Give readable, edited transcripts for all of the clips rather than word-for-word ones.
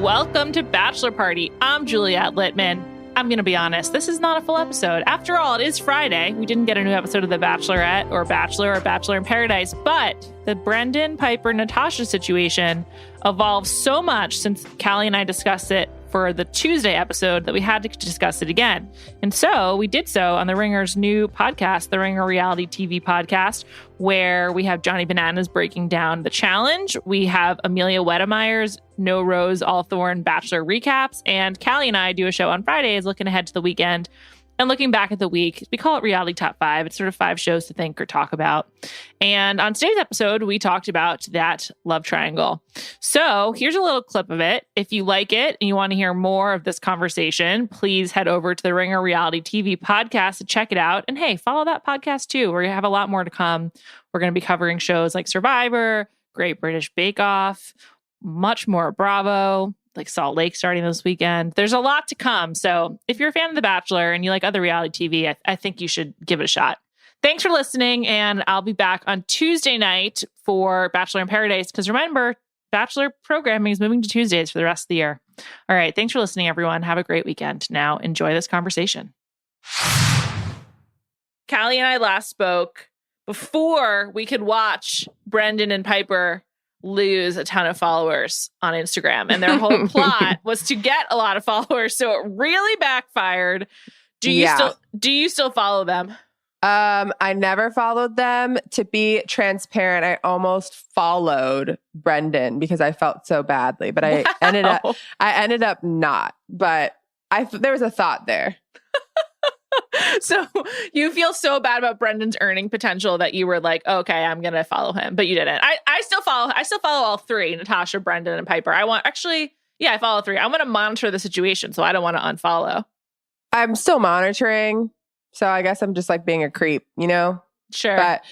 welcome to Bachelor Party. I'm Juliet Litman. I'm going to be honest, this is not a full episode. After all, it is Friday. We didn't get a new episode of The Bachelorette or Bachelor in Paradise, but the Brendan-Pieper-Natasha situation evolved so much since Callie and I discussed it for the Tuesday episode that we had to discuss it again. And so we did so on The Ringer's new podcast, The Ringer Reality TV podcast, where we have Johnny Bananas breaking down the challenge. We have Amelia Wedemeyer's No Rose, All Thorn Bachelor recaps. And Callie and I do a show on Fridays looking ahead to the weekend and looking back at the week. We call it Reality Top 5. It's sort of 5 shows to think or talk about. And on today's episode, we talked about that love triangle. So here's a little clip of it. If you like it and you want to hear more of this conversation, please head over to the Ringer Reality TV podcast to check it out. And hey, follow that podcast too. We're going to have a lot more to come. We're going to be covering shows like Survivor, Great British Bake Off, much more Bravo, like Salt Lake starting this weekend. There's a lot to come. So if you're a fan of The Bachelor and you like other reality TV, I think you should give it a shot. Thanks for listening. And I'll be back on Tuesday night for Bachelor in Paradise. Because remember, Bachelor programming is moving to Tuesdays for the rest of the year. All right. Thanks for listening, everyone. Have a great weekend. Now enjoy this conversation. Callie and I last spoke before we could watch Brendan and Piper lose a ton of followers on Instagram. And their whole plot was to get a lot of followers. So it really backfired. Do you still follow them? I never followed them. To be transparent, I almost followed Brendan because I felt so badly, but I ended up not. But there was a thought there. So you feel so bad about Brendan's earning potential that you were like, okay, I'm going to follow him, but you didn't. I still follow all 3, Natasha, Brendan, and Piper. I follow 3. I want to monitor the situation, so I don't want to unfollow. I'm still monitoring. So I guess I'm just like being a creep, you know? Sure. But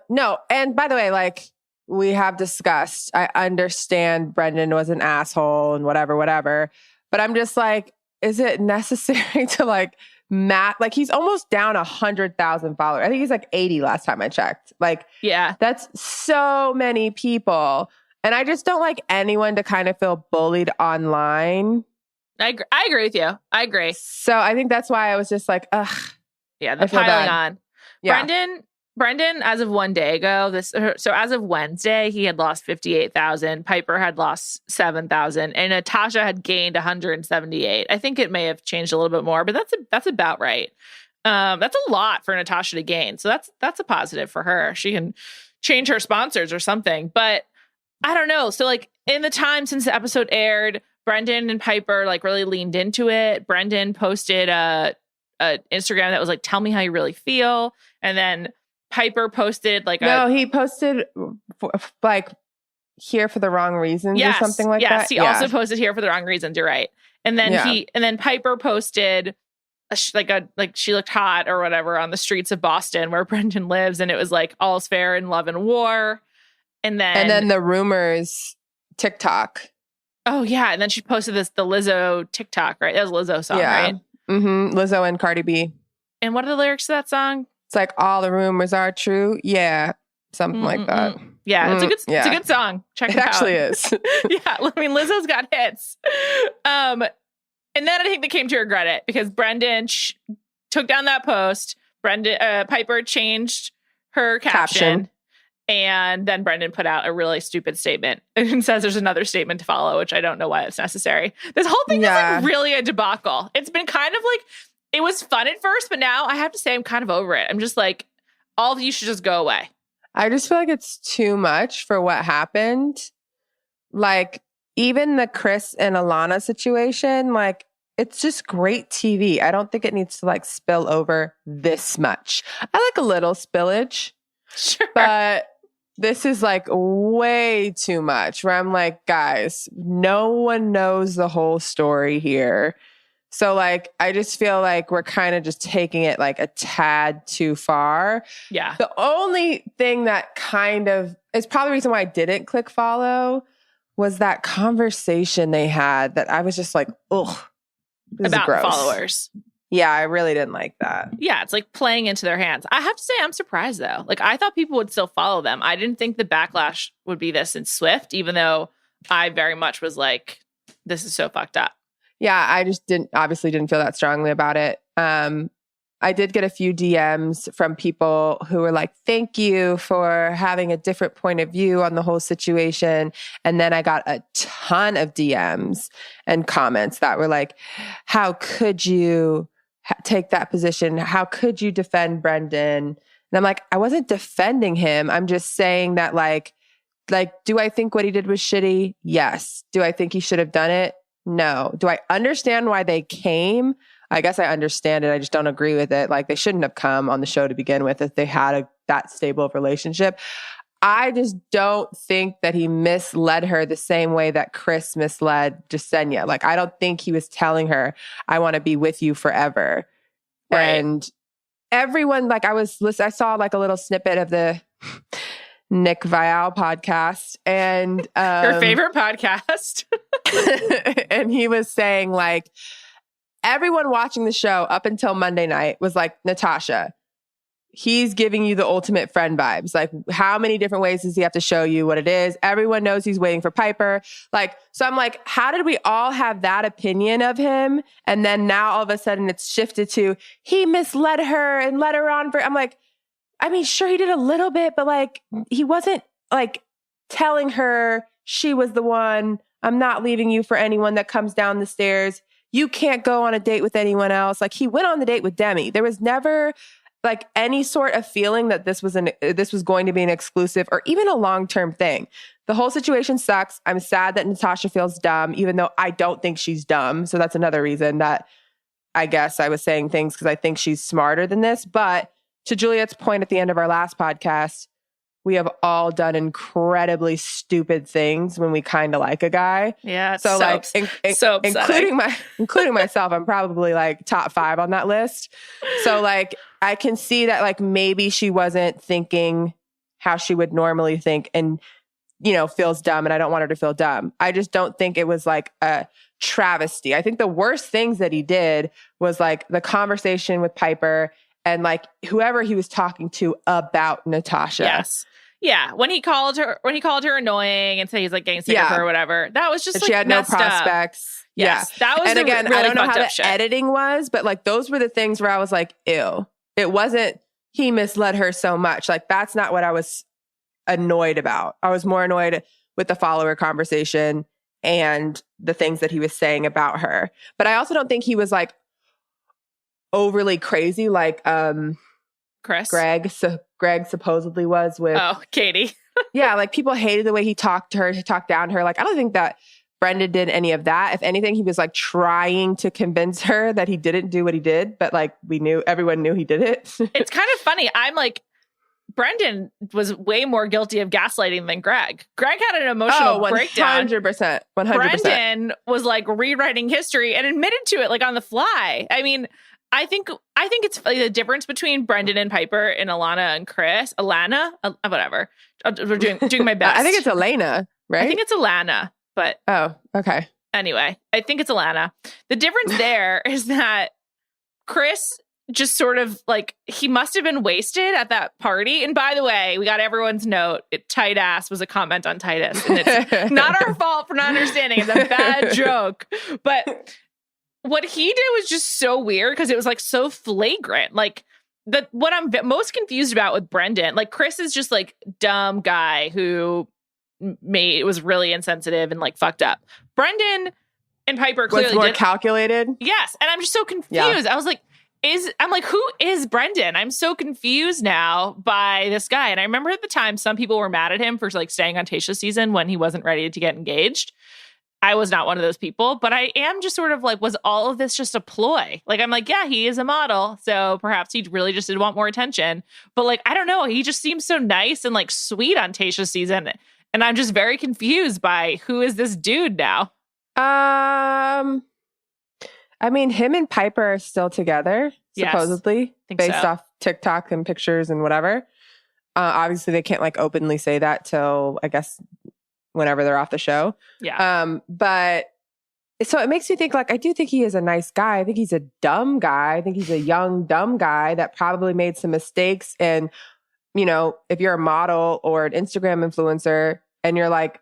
no. And by the way, like we have discussed, I understand Brendan was an asshole and whatever. But I'm just like, is it necessary to like like he's almost down 100,000 followers. I think he's like 80 last time I checked. Like, yeah, that's so many people. And I just don't like anyone to kind of feel bullied online. I agree with you. I agree. So I think that's why I was just like, ugh. Yeah, the piling on. Yeah. Brendan, as of one day ago, so as of Wednesday, he had lost 58,000. Piper had lost 7,000, and Natasha had gained 178. I think it may have changed a little bit more, but that's about right. That's a lot for Natasha to gain. So that's a positive for her. She can change her sponsors or something. But I don't know. So like in the time since the episode aired, Brendan and Piper like really leaned into it. Brendan posted a Instagram that was like, "Tell me how you really feel," and then Piper posted like he posted like "here for the wrong reasons" or something like that. Yes, he also posted "here for the wrong reasons." You're right. And then Piper posted she looked hot or whatever on the streets of Boston where Brendan lives, and it was like all's fair in love and war. And then the rumors TikTok. Oh yeah, and then she posted the Lizzo TikTok, right? That was Lizzo song, right? Mm-hmm. Lizzo and Cardi B. And what are the lyrics to that song? It's like all the rumors are true. Yeah. Something like that. Yeah. It's a good song. Check it out. It actually is. Yeah. I mean, Lizzo's got hits. And then I think they came to regret it because Brendan took down that post. Piper changed her caption. And then Brendan put out a really stupid statement and says there's another statement to follow, which I don't know why it's necessary. This whole thing is like really a debacle. It's been kind of like, it was fun at first, but now I have to say I'm kind of over it. I'm just like, all of you should just go away. I just feel like it's too much for what happened. Like, even the Chris and Alana situation, like, it's just great TV. I don't think it needs to like spill over this much. I like a little spillage. Sure. But this is like way too much where I'm like, guys, no one knows the whole story here. So like, I just feel like we're kind of just taking it like a tad too far. Yeah. The only thing that kind of is probably the reason why I didn't click follow was that conversation they had that I was just like, ugh. About followers. Yeah, I really didn't like that. Yeah, it's like playing into their hands. I have to say, I'm surprised though. Like, I thought people would still follow them. I didn't think the backlash would be this in Swift, even though I very much was like, This is so fucked up. Yeah, I just obviously didn't feel that strongly about it. I did get a few DMs from people who were like, thank you for having a different point of view on the whole situation. And then I got a ton of DMs and comments that were like, how could you take that position? How could you defend Brendan? And I'm like, I wasn't defending him. I'm just saying that like, do I think what he did was shitty? Yes. Do I think he should have done it? No. Do I understand why they came? I guess I understand it. I just don't agree with it. Like, they shouldn't have come on the show to begin with if they had that stable of relationship. I just don't think that he misled her the same way that Chris misled Jasenia. Like, I don't think he was telling her, I want to be with you forever. Right. And everyone, like, I saw like a little snippet of the Nick Vial podcast, and your favorite podcast. And he was saying like, everyone watching the show up until Monday night was like, Natasha, he's giving you the ultimate friend vibes. Like, how many different ways does he have to show you what it is? Everyone knows he's waiting for Piper. Like, so I'm like, how did we all have that opinion of him? And then now all of a sudden it's shifted to, he misled her and led her on for, I'm like, I mean, sure, he did a little bit, but like, he wasn't like telling her she was the one. I'm not leaving you for anyone that comes down the stairs. You can't go on a date with anyone else. Like, he went on the date with Demi. There was never like any sort of feeling that this was going to be an exclusive or even a long-term thing. The whole situation sucks. I'm sad that Natasha feels dumb, even though I don't think she's dumb. So that's another reason that I guess I was saying things, because I think she's smarter than this. But to Juliet's point at the end of our last podcast, we have all done incredibly stupid things when we kind of like a guy. Yeah. So like, including myself, I'm probably like top 5 on that list. So like, I can see that like maybe she wasn't thinking how she would normally think, and feels dumb, and I don't want her to feel dumb. I just don't think it was like a travesty. I think the worst things that he did was like the conversation with Piper and like whoever he was talking to about Natasha. Yes. Yeah, when he called her annoying and said he's like getting sick of her or whatever, that was just and like she had no prospects. Up. Yes, that was. And again, really I don't know how the shit. editing was, but like those were the things where I was like, ew. It wasn't he misled her so much. Like, that's not what I was annoyed about. I was more annoyed with the follower conversation and the things that he was saying about her. But I also don't think he was like overly crazy like Chris? Greg supposedly was with... Oh, Katie. Yeah, like people hated the way he talked to her, he talked down to her. Like, I don't think that Brendan did any of that. If anything, he was like trying to convince her that he didn't do what he did, but like everyone knew he did it. It's kind of funny. I'm like, Brendan was way more guilty of gaslighting than Greg. Greg had an emotional breakdown. 100%. Brendan was like rewriting history and admitted to it like on the fly. I mean, I think it's like the difference between Brendan and Piper and Alana and Chris. Alana? Whatever. We're doing my best. I think it's Elena, right? I think it's Alana, but... Oh, okay. Anyway, I think it's Alana. The difference there is that Chris just sort of like, he must have been wasted at that party. And by the way, we got everyone's note. Tight ass was a comment on Titus. And it's not our fault for not understanding. It's a bad joke. But... what he did was just so weird because it was like so flagrant. Like what I'm most confused about with Brendan, like Chris is just like dumb guy who was really insensitive and like fucked up. Brendan and Piper clearly was more calculated. Yes, and I'm just so confused. Yeah. I was like, who is Brendan? I'm so confused now by this guy. And I remember at the time some people were mad at him for like staying on Tayshia's season when he wasn't ready to get engaged. I was not one of those people, but I am just sort of like, was all of this just a ploy? Like, I'm like, yeah, he is a model, so perhaps he really just did want more attention. But like, I don't know, he just seems so nice and like sweet on Tayshia's season, and I'm just very confused by who is this dude now. I mean, him and Piper are still together, supposedly, based off TikTok and pictures and whatever. Obviously, they can't like openly say that till, I guess, whenever they're off the show. Yeah. But so it makes me think like, I do think he is a nice guy. I think he's a dumb guy. I think he's a young, dumb guy that probably made some mistakes. And, if you're a model or an Instagram influencer and you're like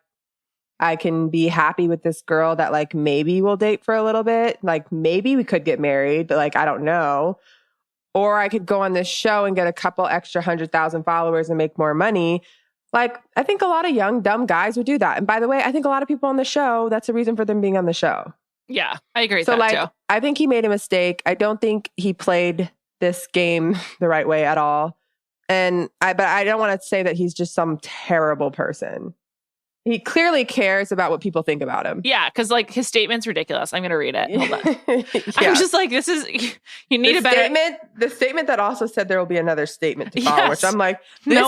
I can be happy with this girl that like maybe we'll date for a little bit. Like maybe we could get married, but like I don't know. Or I could go on this show and get a couple extra 100,000 followers and make more money. Like, I think a lot of young, dumb guys would do that. And by the way, I think a lot of people on the show, that's a reason for them being on the show. Yeah, I agree with that like, too. I think he made a mistake. I don't think he played this game the right way at all. But I don't want to say that he's just some terrible person. He clearly cares about what people think about him. Yeah, because like his statement's ridiculous. I'm going to read it. Hold on. I'm just like, this is, you need a better statement. The statement that also said there will be another statement to follow, which I'm like, you're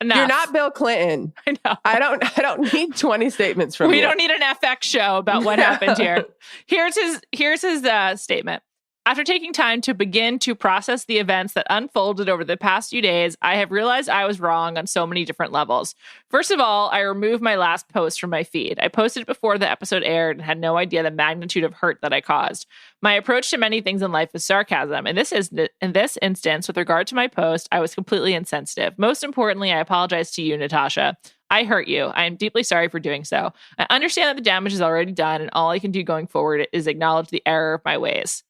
not Bill Clinton. I know. I don't need 20 statements from you. We don't need an FX show about what happened here. Here's his statement. After taking time to begin to process the events that unfolded over the past few days, I have realized I was wrong on so many different levels. First of all, I removed my last post from my feed. I posted before the episode aired and had no idea the magnitude of hurt that I caused. My approach to many things in life is sarcasm. In this instance, with regard to my post, I was completely insensitive. Most importantly, I apologize to you, Natasha. I hurt you. I am deeply sorry for doing so. I understand that the damage is already done, and all I can do going forward is acknowledge the error of my ways.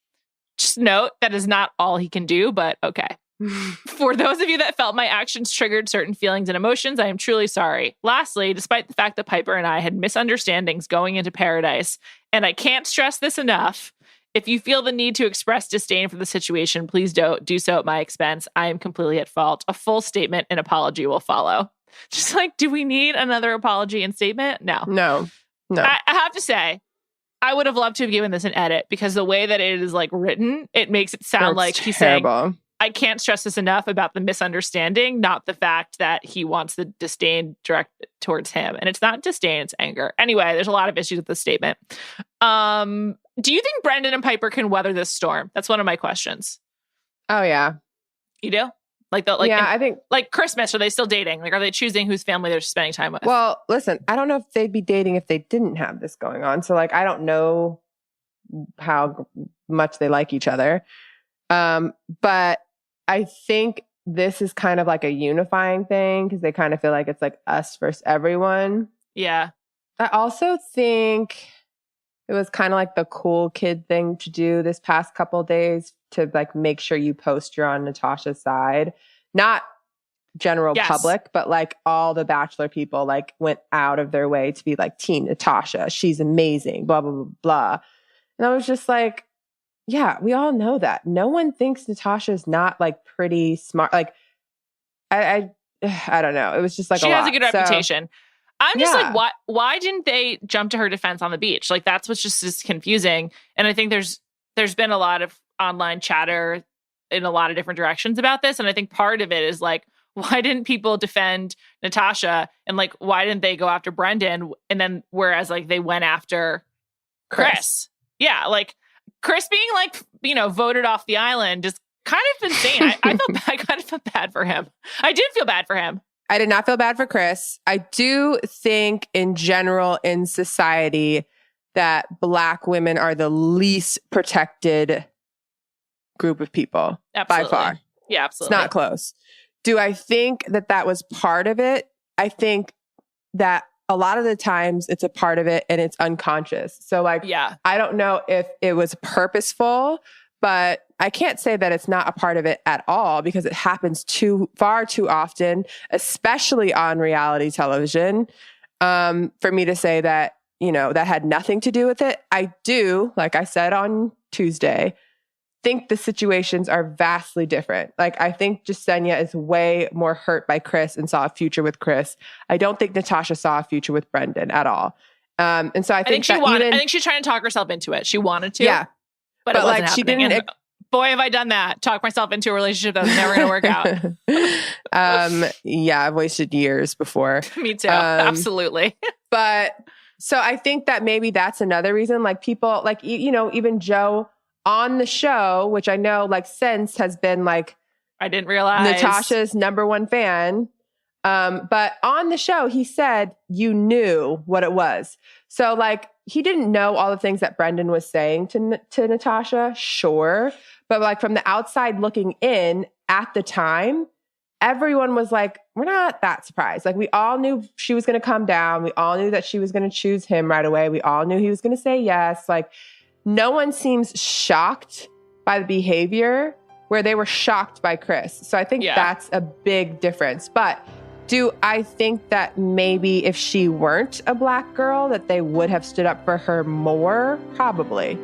Just note that is not all he can do, but okay. For those of you that felt my actions triggered certain feelings and emotions, I am truly sorry. Lastly, despite the fact that Piper and I had misunderstandings going into Paradise, and I can't stress this enough, if you feel the need to express disdain for the situation, please don't do so at my expense. I am completely at fault. A full statement and apology will follow. Just like, do we need another apology and statement? No. I have to say, I would have loved to have given this an edit because the way that it is like written, it makes it sound like he's saying, I can't stress this enough about the misunderstanding, not the fact that he wants the disdain directed towards him. And it's not disdain, it's anger. Anyway, there's a lot of issues with this statement. Do you think Brendan and Piper can weather this storm? That's one of my questions. Oh, yeah. You do? I think like Christmas, are they still dating? Like, are they choosing whose family they're spending time with? Well, listen, I don't know if they'd be dating if they didn't have this going on. So like, I don't know how much they like each other. But I think this is kind of like a unifying thing because they kind of feel like it's like us versus everyone. Yeah. I also think it was kind of like the cool kid thing to do this past couple of days to like make sure you post you're on Natasha's side. Not general public, but like all the Bachelor people like went out of their way to be like Team Natasha. She's amazing, blah, blah, blah, blah. And I was just like, yeah, we all know that. No one thinks Natasha's not like pretty smart. Like, I don't know. It was just like she has a good reputation. I'm just like, why didn't they jump to her defense on the beach? Like, that's what's just confusing. And I think there's been a lot of online chatter in a lot of different directions about this. And I think part of it is like, why didn't people defend Natasha? And like, why didn't they go after Brendan? And then whereas like they went after Chris. Yeah. Like Chris being like, voted off the island is kind of insane. I kind of felt bad for him. I did feel bad for him. I did not feel bad for Chris. I do think in general in society that Black women are the least protected group of people. Absolutely. By far. Yeah, absolutely. It's not close. Do I think that was part of it? I think that a lot of the times it's a part of it and it's unconscious. So like, I don't know if it was purposeful, but I can't say that it's not a part of it at all because it happens far too often, especially on reality television, for me to say that, that had nothing to do with it. I do, like I said on Tuesday, think the situations are vastly different. Like, I think Jasenia is way more hurt by Chris and saw a future with Chris. I don't think Natasha saw a future with Brendan at all. And so I think she wanted. I think she's trying to talk herself into it. She wanted to. Yeah. But it wasn't happening. She didn't. Boy, have I done that. Talk myself into a relationship that was never going to work out. Yeah, I've wasted years before. Me too. Absolutely. But so I think that maybe that's another reason. Like people, like, even Joe on the show, which I know like since has been like, I didn't realize Natasha's number one fan. But on the show, he said, you knew what it was. So like, he didn't know all the things that Brendan was saying to Natasha, sure. But like from the outside looking in at the time, everyone was like, we're not that surprised. Like we all knew she was going to come down. We all knew that she was going to choose him right away. We all knew he was going to say yes. Like no one seems shocked by the behavior where they were shocked by Chris. So I think that's a big difference. But do I think that maybe if she weren't a black girl, that they would have stood up for her more? Probably.